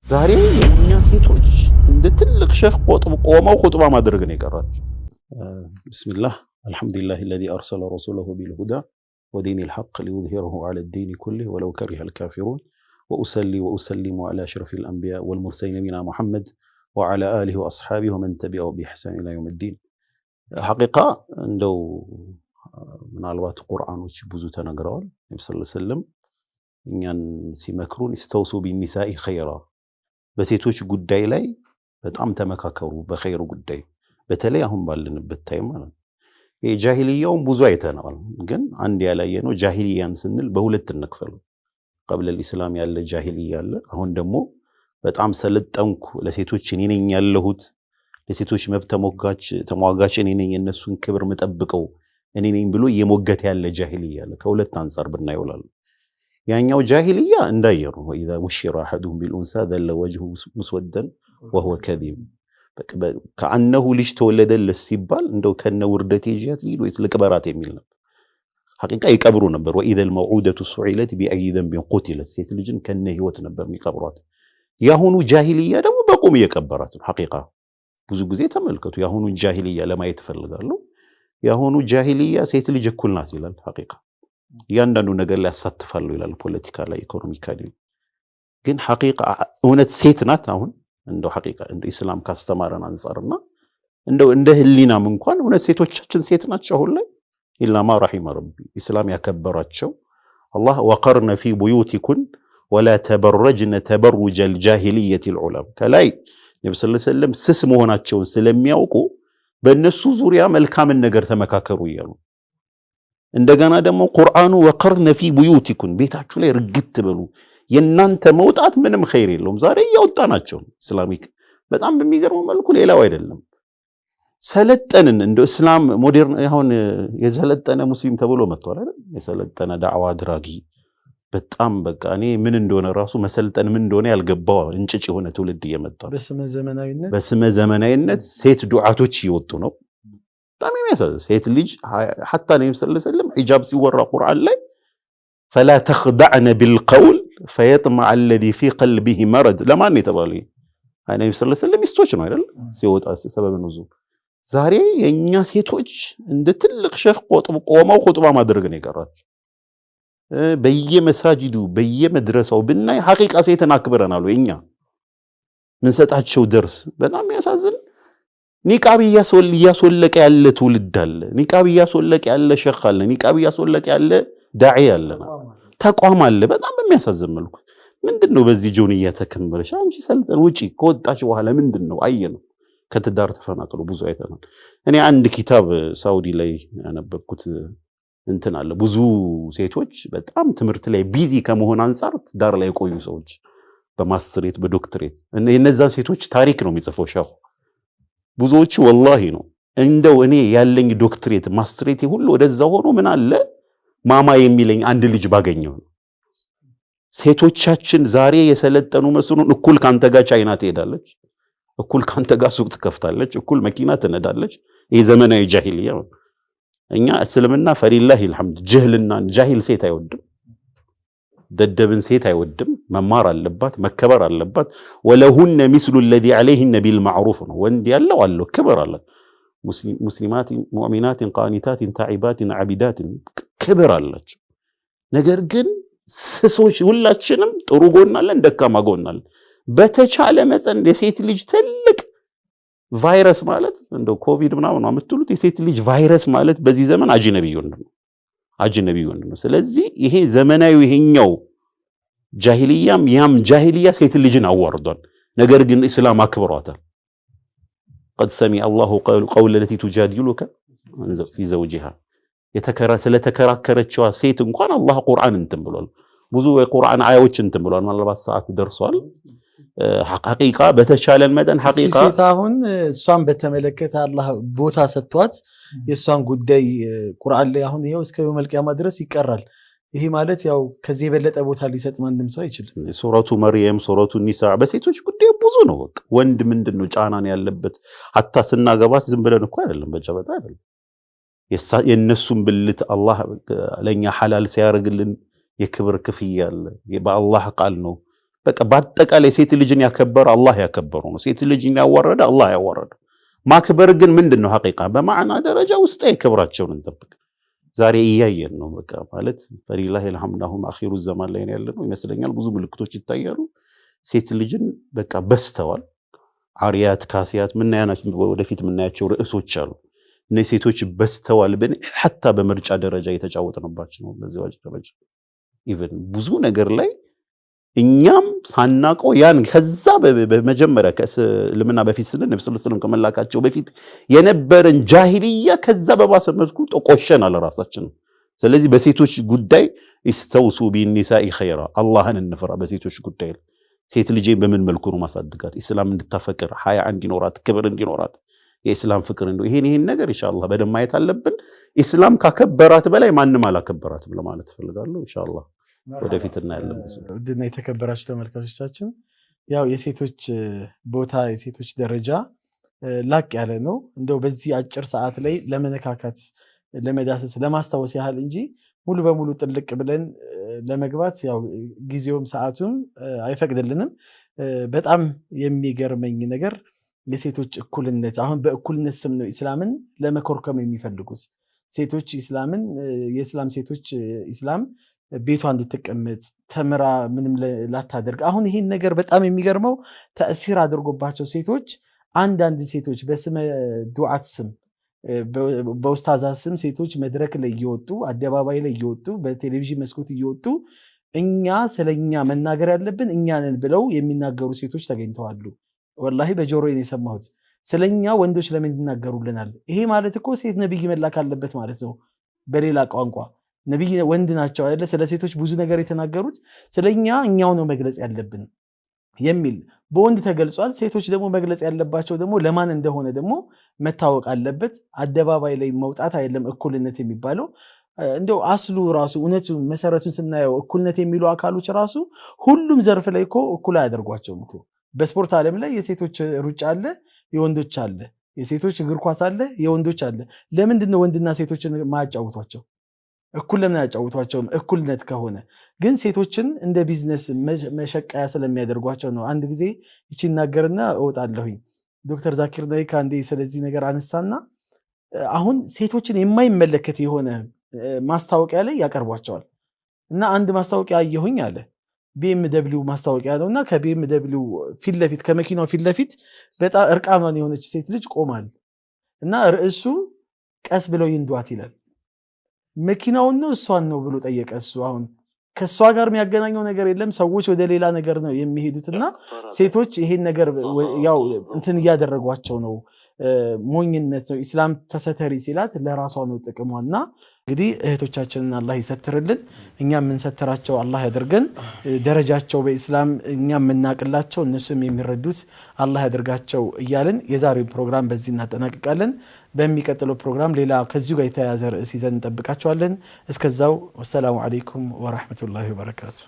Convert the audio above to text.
ዛሬ የኛ ሴቶች እንደ ትልቅ ሸህ ቆመው ኹጥባ ማድረግ ነው የቀራቸው። ቢስሚላህ አልሐምዱሊላህ الذي أرسل رسوله بالهدى ودين الحق ليظهره على الدين كله ولو كره الكافرون وأصلي وأسلم على أشرف الأنبياء والمرسلين نبينا محمد وعلى آله وأصحابه ومن تبعه بإحسان إلى يوم الدين. حقيقة እንደው ምናልባት ቁርአኖች ብዙ ተነግረዋል። ነብዩ ሰለላሁ ዐለይሂ ወሰለም እኛን ሲመክሩን استوصوا بالنساء خيرا በሴቶች ጉዳይ ላይ በጣም ተመካከሩ በኸይሩ ጉዳይ በተለይ አሁን ባለንበት ታይም ማለት የጃሂልያውን ብዙ አይተናል። ግን አንድ ያላየነው ጃሂልያን ስንል በሁለት እንከፈለው። قبل الاسلام ያለ ጃሂልያ አለ። አሁን ደግሞ በጣም ሰለጠንኩ ለሴቶች እኔ ነኝ ያለሁት ለሴቶች መብት ተሟጋች እኔ ነኝ የነሱን ክብር መጠብቀው እኔ ነኝ ብሎ የሞገተ ያለ ጃሂልያ አለ። ከሁለት አንፃር ብናየውላል ያኛው ጃሂልያ እንዳየሩ وإذا بشر أحدهم بالأنثى ظل وجهه مسودا وهو كظيم كأنه ልጅ ተወለደለት ሲባል እንደው ከነ ውርደት ይያት ሊል ወይስ ለቀበራት የሚል ነበር። ሐቂቃ ይቀብሩ ነበር። وإذا الموعودة سئلت بأي ذنب قتلت ሴት ልጅን ከነ ህይወት ነበር የሚቀብሯት። ያሁኑ ጃሂልያ ደግሞ በቁም እየቀበራት ነው። ሐቂቃ ብዙ ጊዜ ተመልከቱ ያሁኑ ጃሂልያ ለማየት ፈልጋለሁ። ያሁኑ ጃሂልያ ሴት ልጅ እኩል ናት ይላል። ሐቂቃ ያንዳንዱ ነገር ላይ ያሳትፋሉ ይላል። ፖለቲካ ላይ ኢኮኖሚካሊ ግን ሐቂቃ እውነት ሴት ናት። አሁን እንደው ሐቂቃ እንደው እስላም ካስተማረን አንፃርና እንደው እንደ ህሊናም እንኳን እውነት ሴቶቻችን ሴት ናቸው አሁን ላይ ኢላ ማ ረሂመ ረቢ እስላም ያከበራቸው አላህ ወቀርነ ፊ ቡዩቲኩን ወላ ተበረጅነ ተበሩጀ الجاهليه العلم ከላይ ነብዩ ሰለላሁ ዐለይሂ ወሰለም ስስ መሆናቸውን ስለሚያውቁ በእነሱ ዙሪያ መልካምን ነገር ተመካከሩ ይያሉ። እንደገና ደግሞ ቁርአኑ ወቀርነ ፊ ቡዩቲኩን ቤታችሁ ላይ ርግት በሉ የናንተ መውጣት ምንም ኸይር የለውም። ዛሬ ያወጣናቸው እስላሚክ በጣም በሚገርመው መልኩ ሌላው አይደለም ሰለጠንን እንደ እስላም ሞደርን አሁን የሰለጠነ ሙስሊም ተብሎ መጥቷል አይደል? የሰለጠነ ዳዕዋ አድራጊ በጣም በቃ እኔ ምን እንደሆነ ራሱ መሰልጠን ምን እንደሆነ ያልገባው እንጭጭ የሆነ ትውልድ እየመጣ በስመ ዘመናዊነት ሴት ዱዓቶች ይወጡ ነው። በጣም የሚያሳዝን ሴት ልጅ حتى ነብዩ ሰለላሁ ዐለይሂ ወሰለም ሒጃብ ሲወራ ቁርአን ላይ فلا تخضعن بالقول فيطمع الذي في قلبه مرض ለማን የተባለ ነብዩ ሰለላሁ ዐለይሂ ወሰለም ሚስቶች ነው አይደል? ሲወጣ ሰበብ ነው። ዛሬ የኛ ሴቶች እንደ ትልቅ ሸህ ቆመው ኹጥባ ማድረግ ነው የቀራቸው። በየመሳጂዱ በየመድረሳው ብናይ ሐቂቃ ሴትን አክብረናል። እኛ ምን ሰጣቸው ደርስ በጣም ያሳዝን። ኒቃብ እያስወለቀ ያለ ትውልድ አለ። ኒቃብ እያስወለቀ ያለ ሸኽ አለ። ኒቃብ እያስወለቀ ያለ ዳዒ አለ። ተቋም አለ። በጣም በሚያሳዝን መልኩ ምንድነው በዚህ ጆንያ ተከምበለሽ አንቺ ሰልጠን ውጪ ከወጣች በኋላ ምንድነው አየነው። ከትዳር ተፈናቅሎ ብዙ አይተናል። እኔ አንድ ኪታብ ሳውዲ ላይ ያነበብኩት እንትን አለ። ብዙ ሴቶች በጣም ትምህርት ላይ ቢዚ ከመሆን አንፃር ዳር ላይ ቆዩ ሰዎች በማስተሬት በዶክትሬት እነዛን ሴቶች ታሪክ ነው የሚጽፈው ሸኹ። ብዙዎቹ ወላሂ ነው እንደው እኔ ያለኝ ዶክትሬት ማስተሬት ሁሉ ወደዛ ሆኖ ምን አለ ማማ የሚለኝ አንድ ልጅ ባገኘው። ሴቶቻችን ዛሬ የሰለጠኑ መስሉን እኩል ካንተ ጋር ቻይና ትሄዳለች፣ እኩል ካንተ ጋር ሱቅ ትከፍታለች፣ እኩል መኪና ትነዳለች። ይሄ ዘመናዊ ጃሂልያ። እኛ እስልምና ፈሊላሂ الحمد ጅህልናን ጃሂል ሴት አይወድም፣ ደደብን ሴት አይወድም። መማር አለባት፣ መከበር አለባት። ወለሁነ ሚስሉ الذي عليهن بالمعروف ነው። ወንድ ያለው አለው ክብር አለ። ሙስሊማት ሙእሚናት ቃኒታት ታዒባት ዓቢዳት ክብር አላቸው። ነገር ግን ስሶች ሁላችንም ጥሩ ጎን አለን፣ ደካማ ጎን አለን። በተቻለ መጠን የሴት ልጅ ትልቅ ቫይረስ ማለት እንደው ኮቪድ ምናምን ነው የምትሉት የሴት ልጅ ቫይረስ ማለት በዚህ ዘመን አጅነቢ ነው። ስለዚህ ይሄ ዘመናዊ ይሄኛው ጃሂልያም ያም ጃሂልያ ሴት ልጅን አዋርዷል። ነገር ግን እስላም አክብሯታል። قد سمع الله قول التي تجادلك في زوجها ስለተከራከረችዋ ሴት እንኳን አላህ ቁርአን እንትን ብሏል። ብዙ የቁርአን አያዎች እንትን ብሏል። ማለት ሰዓት ደርሷል። ሐቂቃ በተቻለን መጠን ሐቂቃ ሴታውን እሷን በተመለከተ አላህ ቦታ ሰጥቷት የሷን ጉዳይ ቁርአን ላይ አሁን ይሄው እስከ የውመል ቂያማ ድረስ ይቀራል። ይሄ ማለት ያው ከዚህ የበለጠ ቦታ ሊሰጥ ማንም ሰው አይችልም። ሱረቱ መርየም ሱረቱ ኒሳ በሴቶች ጉዳይ ብዙ ነው። በቃ ወንድ ምንድነው ጫናን ያለበት hatta ስናገባት ዝም ብለን እኮ አይደለም በጨበጣ አይደለም። የነሱን ብልት አላህ ለኛ ሐላል ሲያርግልን የክብር ክፍያ አለ። በአላህ ቃል ነው። በቃ በአጠቃላይ ሴት ልጅን ያከበረ አላህ ያከበረው ነው። ሴት ልጅን ያወረደ አላህ ያወረደ። ማክበር ግን ምንድነው? ሐቂቃ በማዕና ደረጃ ውስጥ ክብራቸውን እንጠብቅ። ዛሬ እያየን ነው። በቃ ማለት ፈሊላሂ الحمد አሁን አኺሩ ዘማን ላይ ያለነው ይመስለኛል። ብዙ ምልክቶች ይታያሉ። ሴት ልጅን በቃ በስተዋል። አሪያት ካሲያት ወደፊት ምናያቸው ርዕሶች አሉ። እነዚህ ሴቶች በስተዋል حتى በምርጫ ደረጃ የተጫወተነባቸው ነው። በዚህ ዋጅ ደረጃ ኢቭን ብዙ ነገር ላይ እኛም ሳናቀው ያን ከዛ በመጀመሪያ ከእስልምና በፊት ነብዩ ሰለላሁ ዐለይሂ ወሰለም ከመላካቸው በፊት የነበረን ጃሂልያ ከዛ በባሰ መልኩ ተቆሸናል ራሳችን። ስለዚህ በሴቶች ጉዳይ استوصوا بالنساء خيرا አላህን እንፍራ። በሴቶች ጉዳይ ሴት ልጅ በምን መልኩ ነው ማሳደጋት? እስላም እንድታፈቅር ሀያ እንዲኖራት ክብር እንዲኖራት የእስላም ፍቅር እንደው ይሄን ነገር ኢንሻአላህ በደም ማየት አለብን። እስላም ካከበራት በላይ ማንም አላከበራትም ለማለት ፈልጋለሁ። ኢንሻአላህ ወደፊት እናያለን። ውድና የተከበራችሁ ተመልካቾቻችን ያው የሴቶች ቦታ የሴቶች ደረጃ ላቅ ያለ ነው። እንደው በዚህ አጭር ሰዓት ላይ ለመነካካት ለመዳሰስ ለማስታወስ ያህል እንጂ ሙሉ በሙሉ ጥልቅ ብለን ለመግባት ያው ጊዜውም ሰዓቱም አይፈቅድልንም። በጣም የሚገርመኝ ነገር የሴቶች እኩልነት፣ አሁን በእኩልነት ስም ነው እስላምን ለመኮርከም የሚፈልጉት ሴቶች እስላምን የእስላም ሴቶች እስላም ቤቷ እንድትቀመጥ ተምራ ምንም ላታደርግ። አሁን ይሄን ነገር በጣም የሚገርመው ተእሲር አድርጎባቸው ሴቶች አንዳንድ ሴቶች በስመ ዱዓት ስም በኡስታዛ ስም ሴቶች መድረክ ላይ እየወጡ አደባባይ ላይ እየወጡ በቴሌቪዥን መስኮት እየወጡ እኛ ስለኛ መናገር ያለብን እኛ ነን ብለው የሚናገሩ ሴቶች ተገኝተዋል። ወላሂ በጆሮዬ ነው የሰማሁት። ስለኛ ወንዶች ለምን ይናገሩልናል? ይሄ ማለት እኮ ሴት ነብይ መላክ አለበት ማለት ነው። በሌላ ቋንቋ ነብይ ወንድ ናቸው አይደለ? ስለ ሴቶች ብዙ ነገር የተናገሩት ስለኛ እኛው ነው መግለጽ ያለብን የሚል በወንድ ተገልጿል። ሴቶች ደግሞ መግለጽ ያለባቸው ደግሞ ለማን እንደሆነ ደግሞ መታወቅ አለበት። አደባባይ ላይ መውጣት አይደለም እኩልነት የሚባለው። እንደው አስሉ ራሱ እውነቱ መሰረቱን ስናየው እኩልነት የሚሉ አካሎች ራሱ ሁሉም ዘርፍ ላይ እኮ እኩል አያደርጓቸውም እኮ። በስፖርት ዓለም ላይ የሴቶች ሩጫ አለ፣ የወንዶች አለ። የሴቶች እግር ኳስ አለ፣ የወንዶች አለ። ለምንድን ነው ወንድና ሴቶችን ማያጫውቷቸው? እኩል ለምን አያጫውቷቸውም? እኩልነት ከሆነ ግን ሴቶችን እንደ ቢዝነስ መሸቀያ ስለሚያደርጓቸው ነው። አንድ ጊዜ እቺ እናገርና እወጣለሁኝ። ዶክተር ዛኪር ናይክ አንዴ ስለዚህ ነገር አነሳና አሁን ሴቶችን የማይመለከት የሆነ ማስታወቂያ ላይ ያቀርቧቸዋል። እና አንድ ማስታወቂያ አየሁኝ አለ። BMW ማስታወቂያ ነውና ከBMW ፊት ለፊት ከመኪናው ፊት ለፊት በጣም እርቃኗን የሆነች ሴት ልጅ ቆማል እና ርዕሱ ቀስ ብለው ይንዷት ይላል። መኪናውን ነው እሷን ነው ብሎ ጠየቀ። እሱ አሁን ከሷ ጋር የሚያገናኘው ነገር የለም። ሰዎች ወደ ሌላ ነገር ነው የሚሄዱትና ሴቶች ይሄን ነገር ያው እንትን እያደረጓቸው ነው። ሞኝነት ነው። ኢስላም ተሰተሪ ሲላት ለራሷ ነው ጥቅሟና እንግዲህ እህቶቻችንን አላህ ይሰትርልን፣ እኛም የምንሰትራቸው አላህ ያደርገን። ደረጃቸው በኢስላም እኛም የምናቅላቸው እነሱም የሚረዱት አላህ ያደርጋቸው እያልን የዛሬው ፕሮግራም በዚህ እናጠናቅቃለን። በሚቀጥለው ፕሮግራም ሌላ ከዚሁ ጋር የተያያዘ ርዕስ ይዘን እንጠብቃቸዋለን። እስከዛው ወሰላሙ አለይኩም ወራህመቱላሂ ወበረካቱ።